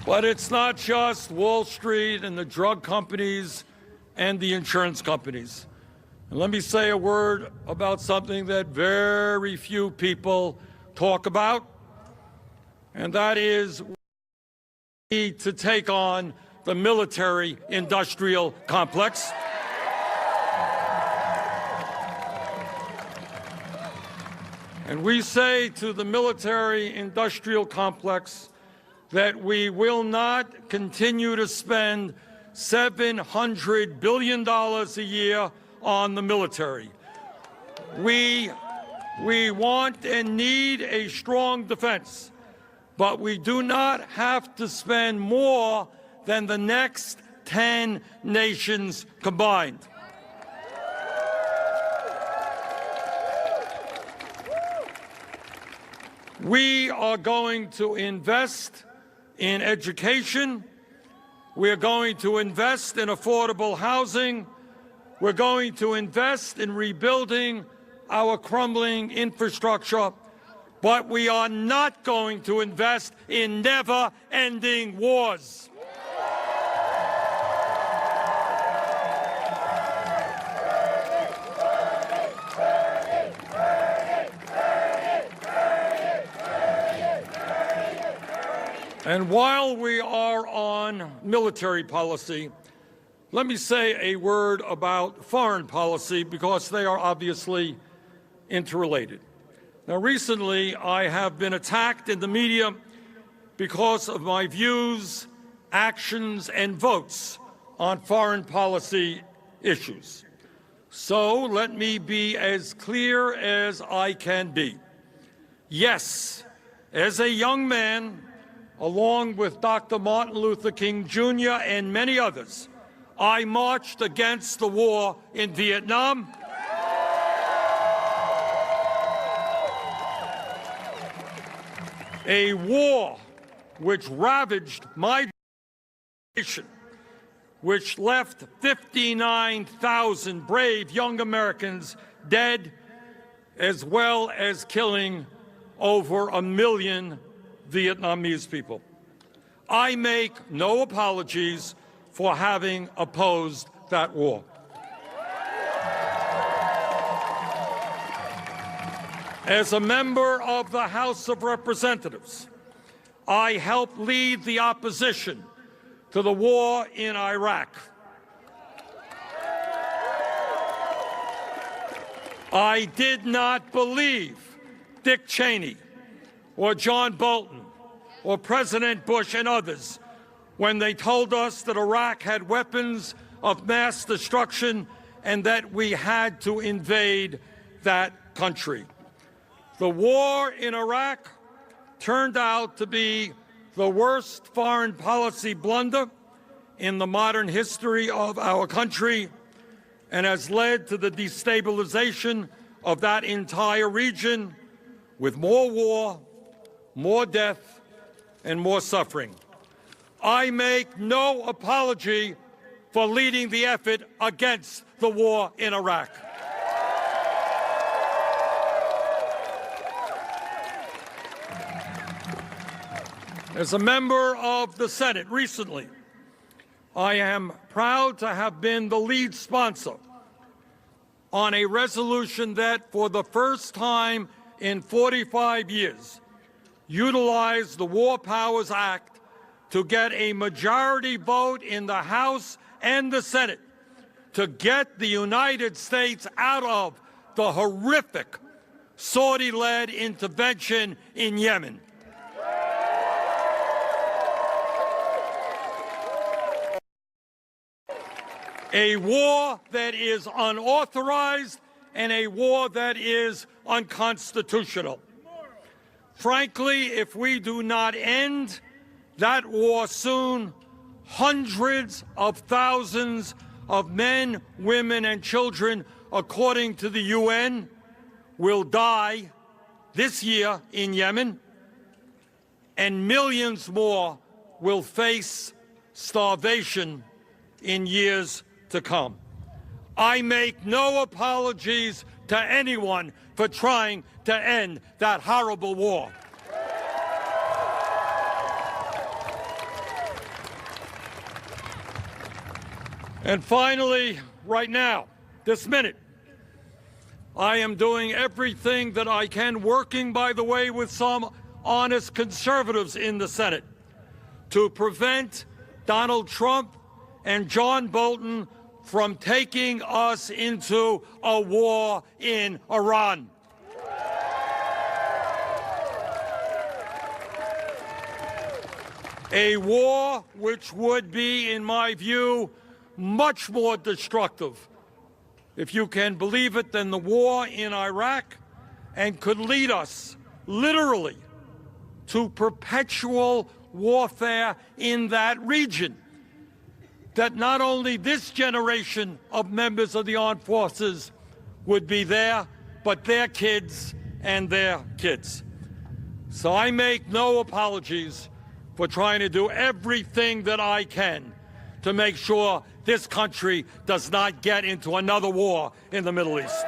But it's not just Wall Street and the drug companies and the insurance companies. And let me say a word about something that very few people talk about, and that is we need to take on the military-industrial complex. And we say to the military-industrial complex that we will not continue to spend $700 billion a year on the military. We want and need a strong defense, but we do not have to spend more than the next 10 nations combined. We are going to invest in education. We're going to invest in affordable housing. We're going to invest in rebuilding our crumbling infrastructure. But we are not going to invest in never-ending wars. And while we are on military policy, let me say a word about foreign policy because they are obviously interrelated. Now, recently, I have been attacked in the media because of my views, actions, and votes on foreign policy issues. So let me be as clear as I can be. Yes, as a young man, along with Dr. Martin Luther King Jr. and many others, I marched against the war in Vietnam. A war which ravaged my nation, which left 59,000 brave young Americans dead, as well as killing over 1 million Vietnamese people. I make no apologies for having opposed that war. As a member of the House of Representatives, I helped lead the opposition to the war in Iraq. I did not believe Dick Cheney or John Bolton or President Bush and others when they told us that Iraq had weapons of mass destruction and that we had to invade that country. The war in Iraq turned out to be the worst foreign policy blunder in the modern history of our country and has led to the destabilization of that entire region with more war, more death, and more suffering. I make no apology for leading the effort against the war in Iraq. As a member of the Senate recently, I am proud to have been the lead sponsor on a resolution that, for the first time in 45 years, utilized the War Powers Act to get a majority vote in the House and the Senate to get the United States out of the horrific Saudi-led intervention in Yemen. A war that is unauthorized and a war that is unconstitutional. Frankly, if we do not end that war soon, hundreds of thousands of men, women, and children, according to the UN, will die this year in Yemen, and millions more will face starvation in years to come. I make no apologies to anyone for trying to end that horrible war. And finally, right now, this minute, I am doing everything that I can, working, by the way, with some honest conservatives in the Senate, to prevent Donald Trump and John Bolton from taking us into a war in Iran. A war which would be, in my view, much more destructive, if you can believe it, than the war in Iraq, and could lead us, literally, to perpetual warfare in that region, that not only this generation of members of the armed forces would be there, but their kids and their kids. So I make no apologies for trying to do everything that I can to make sure this country does not get into another war in the Middle East.